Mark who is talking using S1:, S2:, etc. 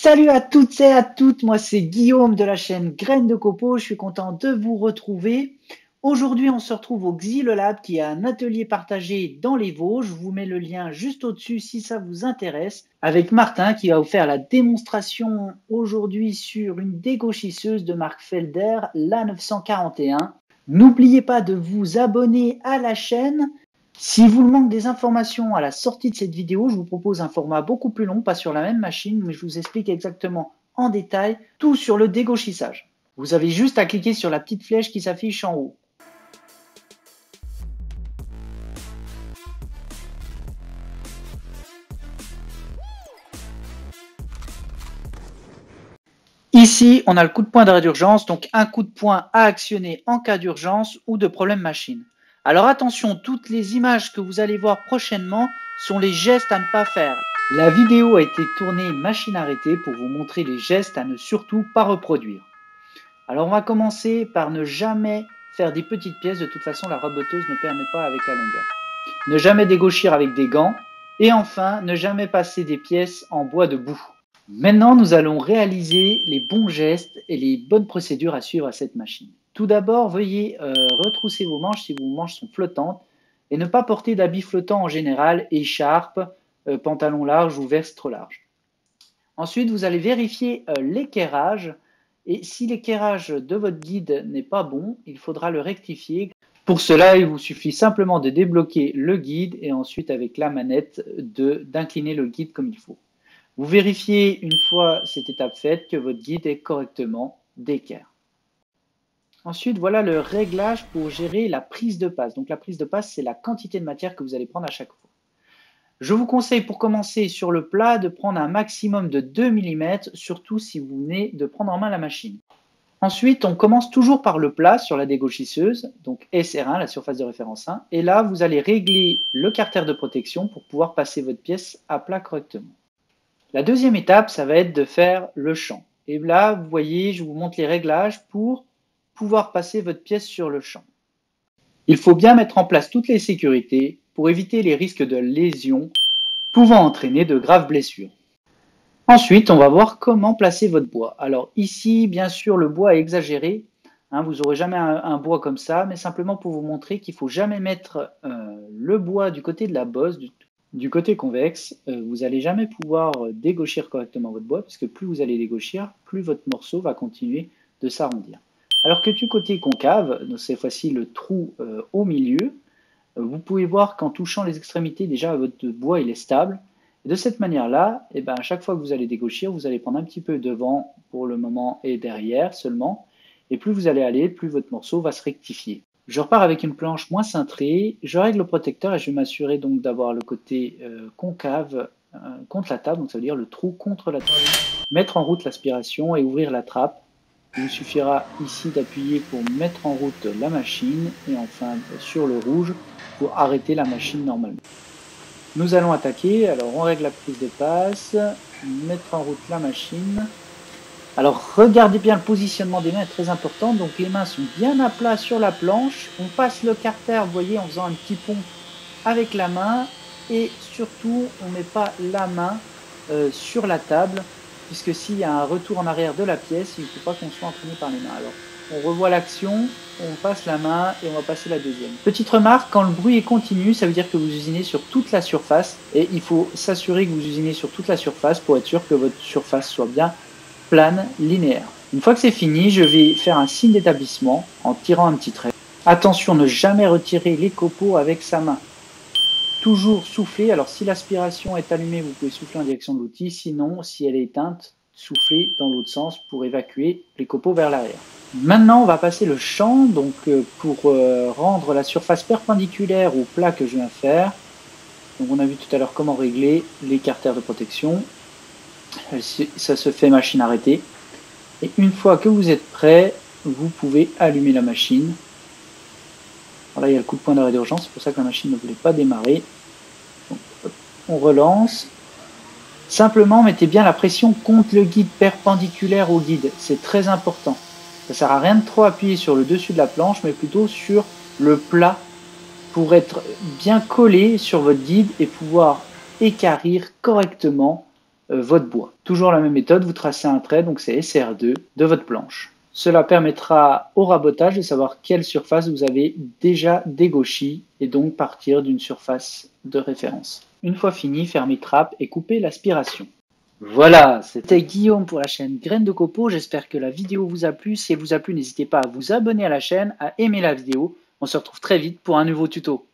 S1: Salut à toutes et à toutes, moi c'est Guillaume de la chaîne Graines de Copeaux, je suis content de vous retrouver. Aujourd'hui on se retrouve au Xylolab qui est un atelier partagé dans les Vosges, je vous mets le lien juste au-dessus si ça vous intéresse, avec Martin qui va vous faire la démonstration aujourd'hui sur une dégauchisseuse de marque Felder, la 941. N'oubliez pas de vous abonner à la chaîne. Si vous le manque des informations à la sortie de cette vidéo, je vous propose un format beaucoup plus long, pas sur la même machine, mais je vous explique exactement en détail tout sur le dégauchissage. Vous avez juste à cliquer sur la petite flèche qui s'affiche en haut. Ici, on a le coup de poing d'arrêt d'urgence, donc un coup de poing à actionner en cas d'urgence ou de problème machine. Alors attention, toutes les images que vous allez voir prochainement sont les gestes à ne pas faire. La vidéo a été tournée machine arrêtée pour vous montrer les gestes à ne surtout pas reproduire. Alors on va commencer par ne jamais faire des petites pièces, de toute façon la raboteuse ne permet pas avec la longueur. Ne jamais dégauchir avec des gants et enfin ne jamais passer des pièces en bois de boue. Maintenant, nous allons réaliser les bons gestes et les bonnes procédures à suivre à cette machine. Tout d'abord, veuillez retrousser vos manches si vos manches sont flottantes et ne pas porter d'habits flottants en général, écharpe, pantalon large ou veste trop large. Ensuite, vous allez vérifier l'équerrage et si l'équerrage de votre guide n'est pas bon, il faudra le rectifier. Pour cela, il vous suffit simplement de débloquer le guide et ensuite avec la manette d'incliner le guide comme il faut. Vous vérifiez une fois cette étape faite que votre guide est correctement d'équerre. Ensuite, voilà le réglage pour gérer la prise de passe. Donc la prise de passe, c'est la quantité de matière que vous allez prendre à chaque fois. Je vous conseille pour commencer sur le plat de prendre un maximum de 2 mm, surtout si vous venez de prendre en main la machine. Ensuite, on commence toujours par le plat sur la dégauchisseuse, donc SR1, la surface de référence 1. Et là, vous allez régler le carter de protection pour pouvoir passer votre pièce à plat correctement. La deuxième étape, ça va être de faire le champ. Et là, vous voyez, je vous montre les réglages pour pouvoir passer votre pièce sur le champ. Il faut bien mettre en place toutes les sécurités pour éviter les risques de lésions pouvant entraîner de graves blessures. Ensuite, on va voir comment placer votre bois. Alors ici, bien sûr, le bois est exagéré. Vous n'aurez jamais un bois comme ça, mais simplement pour vous montrer qu'il ne faut jamais mettre le bois du côté de la bosse, du côté convexe. Vous n'allez jamais pouvoir dégauchir correctement votre bois, parce que plus vous allez dégauchir, plus votre morceau va continuer de s'arrondir. Alors que du côté concave, donc cette fois-ci le trou au milieu, vous pouvez voir qu'en touchant les extrémités, déjà votre bois il est stable. Et de cette manière-là, à chaque fois que vous allez dégauchir, vous allez prendre un petit peu devant pour le moment et derrière seulement. Et plus vous allez aller, plus votre morceau va se rectifier. Je repars avec une planche moins cintrée, je règle le protecteur et je vais m'assurer donc d'avoir le côté concave contre la table, donc ça veut dire le trou contre la table. Mettre en route l'aspiration et ouvrir la trappe. Il vous suffira ici d'appuyer pour mettre en route la machine et enfin sur le rouge pour arrêter la machine normalement. Nous allons attaquer, alors on règle la prise de passe, mettre en route la machine. Alors regardez bien le positionnement des mains est très important, donc les mains sont bien à plat sur la planche, on passe le carter, vous voyez, en faisant un petit pont avec la main et surtout on ne met pas la main sur la table, puisque s'il y a un retour en arrière de la pièce, il ne faut pas qu'on soit entraîné par les mains. Alors on revoit l'action, on passe la main et on va passer la deuxième. Petite remarque, quand le bruit est continu, ça veut dire que vous usinez sur toute la surface et il faut s'assurer que vous usinez sur toute la surface pour être sûr que votre surface soit bien plane, linéaire. Une fois que c'est fini, je vais faire un signe d'établissement en tirant un petit trait. Attention, ne jamais retirer les copeaux avec sa main. Toujours souffler, alors si l'aspiration est allumée, vous pouvez souffler en direction de l'outil, sinon, si elle est éteinte, souffler dans l'autre sens pour évacuer les copeaux vers l'arrière. Maintenant, on va passer le champ, donc pour rendre la surface perpendiculaire au plat que je viens faire. Donc on a vu tout à l'heure comment régler les carters de protection. Ça se fait machine arrêtée. Et une fois que vous êtes prêt, vous pouvez allumer la machine. Alors là, il y a le coup de poing d'arrêt d'urgence, c'est pour ça que la machine ne voulait pas démarrer. Donc, on relance. Simplement, mettez bien la pression contre le guide, perpendiculaire au guide. C'est très important. Ça ne sert à rien de trop appuyer sur le dessus de la planche, mais plutôt sur le plat pour être bien collé sur votre guide et pouvoir équarrir correctement votre bois. Toujours la même méthode, vous tracez un trait, donc c'est SR2 de votre planche. Cela permettra au rabotage de savoir quelle surface vous avez déjà dégauchie et donc partir d'une surface de référence. Une fois fini, fermez trappe et coupez l'aspiration. Voilà, c'était Guillaume pour la chaîne Graines de Copeaux. J'espère que la vidéo vous a plu. Si elle vous a plu, n'hésitez pas à vous abonner à la chaîne, à aimer la vidéo. On se retrouve très vite pour un nouveau tuto.